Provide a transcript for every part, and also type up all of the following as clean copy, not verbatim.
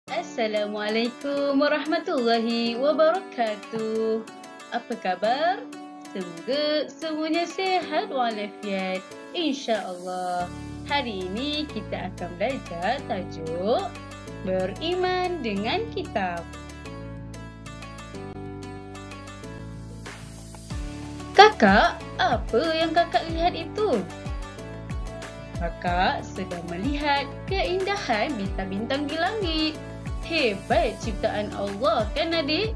Assalamualaikum warahmatullahi wabarakatuh. Apa khabar? Semoga semuanya sihat walafiat, insya-Allah. Hari ini kita akan belajar tajuk Beriman dengan Kitab. Kakak, apa yang kakak lihat itu? Kakak sedang melihat keindahan bintang-bintang di langit. Hebat ciptaan Allah, kan adik?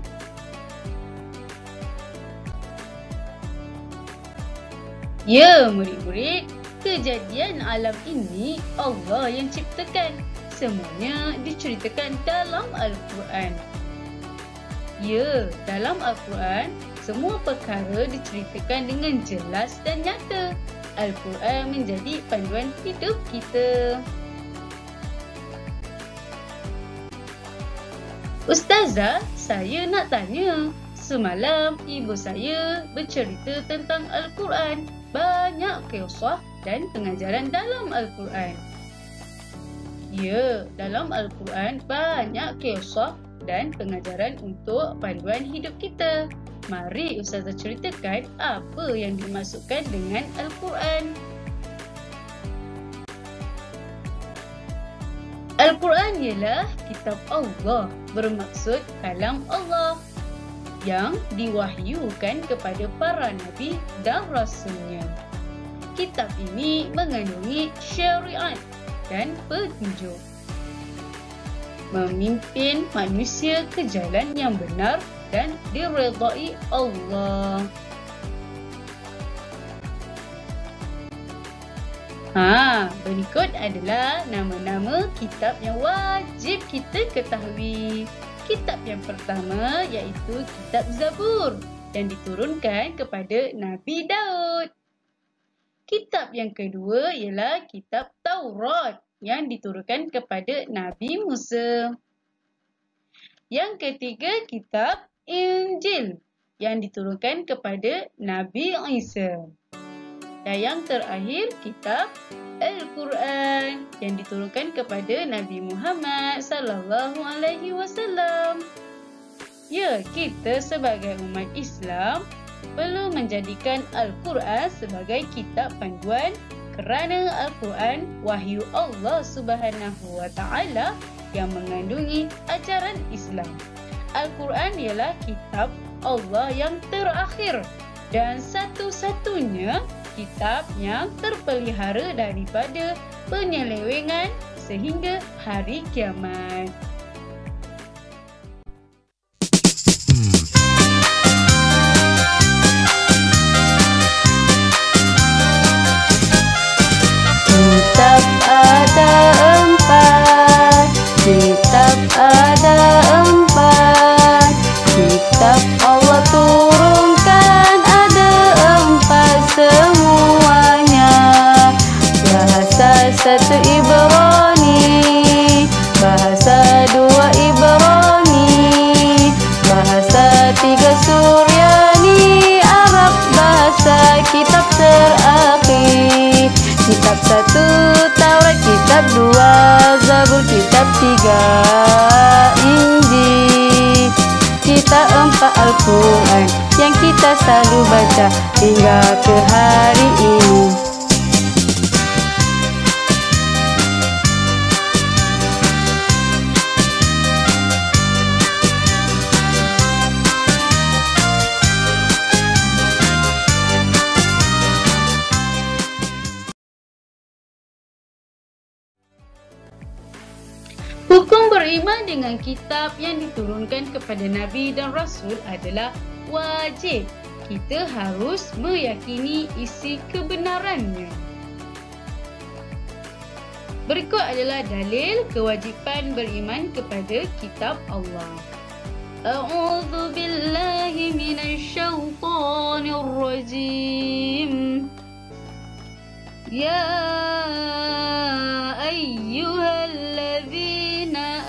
Ya, murid-murid, kejadian alam ini Allah yang ciptakan. Semuanya diceritakan dalam Al-Quran. Ya, dalam Al-Quran, semua perkara diceritakan dengan jelas dan nyata. Al-Quran menjadi panduan hidup kita. Ustazah, saya nak tanya. Semalam ibu saya bercerita tentang Al-Quran. Banyak kisah dan pengajaran dalam Al-Quran. Ya, dalam Al-Quran banyak kisah dan pengajaran untuk panduan hidup kita. Mari Ustazah ceritakan apa yang dimaksudkan dengan Al-Quran. Al-Quran ialah kitab Allah, bermaksud kalam Allah yang diwahyukan kepada para nabi dan rasulnya. Kitab ini mengandungi syariat dan petunjuk, memimpin manusia ke jalan yang benar dan diredai Allah. Berikut adalah nama-nama kitab yang wajib kita ketahui. Kitab yang pertama iaitu kitab Zabur yang diturunkan kepada Nabi Daud. Kitab yang kedua ialah kitab Taurat yang diturunkan kepada Nabi Musa. Yang ketiga kitab Injil yang diturunkan kepada Nabi Isa. Dan yang terakhir kitab Al-Quran yang diturunkan kepada Nabi Muhammad sallallahu alaihi wasallam. Ya, kita sebagai umat Islam perlu menjadikan Al-Quran sebagai kitab panduan kerana Al-Quran wahyu Allah Subhanahu wa taala yang mengandungi ajaran Islam. Al-Quran ialah kitab Allah yang terakhir dan satu-satunya kitab yang terpelihara daripada penyelewengan sehingga hari kiamat. Kitab ada empat, kitab ada empat, kitab Allah turunkan ada empat semuanya. Bahasa satu Ibrani, bahasa dua Ibrani, bahasa tiga Suryani, Arab, bahasa kitab terakhir. Kitab satu Taurat, kitab dua Zabur, kitab tiga Injil, kitab empat Al-Quran yang kita selalu baca hingga ke hari ini. Hukum beriman dengan kitab yang diturunkan kepada Nabi dan Rasul adalah wajib. Kita harus meyakini isi kebenarannya. Berikut adalah dalil kewajipan beriman kepada kitab Allah. A'udzu billahi minasy syaithanir rajim. Ya ayyuhalladzina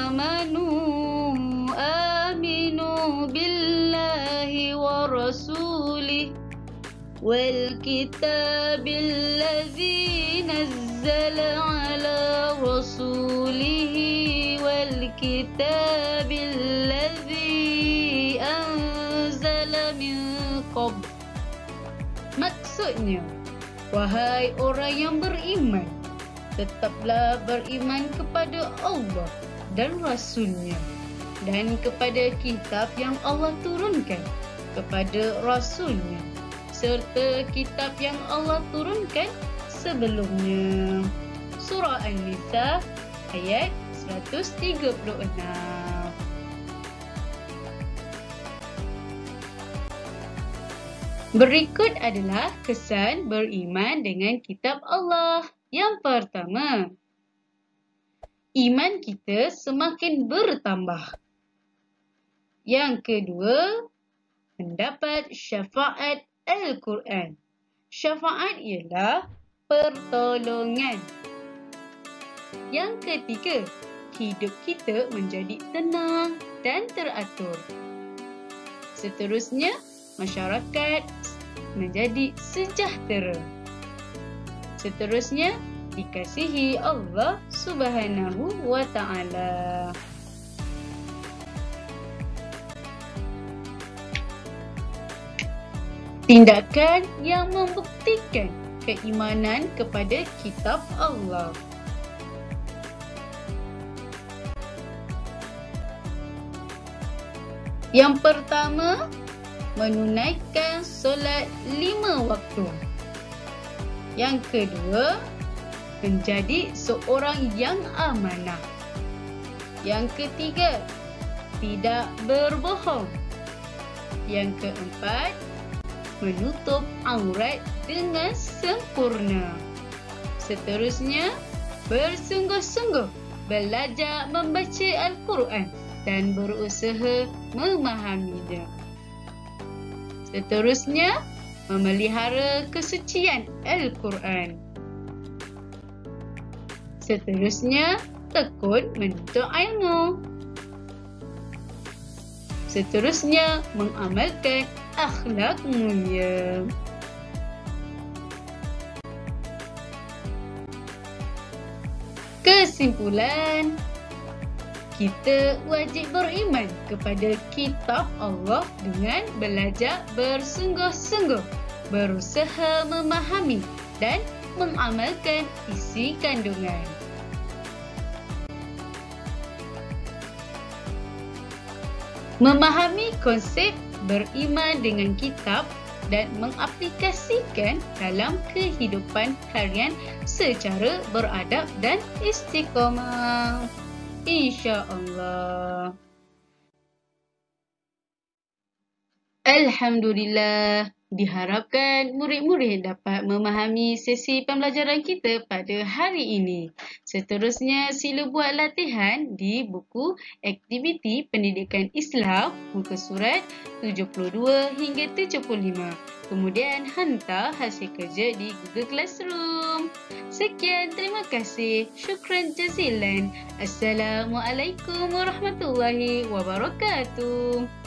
amanu aminu billahi wa rasulih wal kitabil ladzi nazzala ala rasulihi wal kitabilladzi anzala min qabl. Maksudnya, wahai orang yang beriman, tetaplah beriman kepada Allah dan Rasul-Nya dan kepada kitab yang Allah turunkan kepada Rasul-Nya serta kitab yang Allah turunkan sebelumnya. Surah An-Nisa ayat 136. Berikut adalah kesan beriman dengan kitab Allah. Yang pertama, iman kita semakin bertambah. Yang kedua, mendapat syafaat Al-Quran. Syafaat ialah pertolongan. Yang ketiga, hidup kita menjadi tenang dan teratur. Seterusnya, masyarakat menjadi sejahtera. Seterusnya, dikasihi Allah Subhanahu wa Ta'ala. Tindakan yang membuktikan keimanan kepada kitab Allah. Yang pertama, menunaikan solat 5 waktu. Yang kedua, menjadi seorang yang amanah. Yang ketiga, tidak berbohong. Yang keempat, menutup aurat dengan sempurna. Seterusnya, bersungguh-sungguh belajar membaca Al-Quran dan berusaha memahaminya. Seterusnya, memelihara kesucian Al-Quran. Seterusnya, tekun menuntut ilmu. Seterusnya, mengamalkan akhlak mulia. Kesimpulan, kita wajib beriman kepada kitab Allah dengan belajar bersungguh-sungguh, berusaha memahami dan mengamalkan isi kandungan. Memahami konsep beriman dengan kitab dan mengaplikasikan dalam kehidupan harian secara beradab dan istiqamah. InsyaAllah. Alhamdulillah. Diharapkan murid-murid dapat memahami sesi pembelajaran kita pada hari ini. Seterusnya, sila buat latihan di buku Aktiviti Pendidikan Islam muka surat 72 hingga 75. Kemudian hantar hasil kerja di Google Classroom. Sekian, terima kasih. Syukran jazilan. Assalamualaikum warahmatullahi wabarakatuh.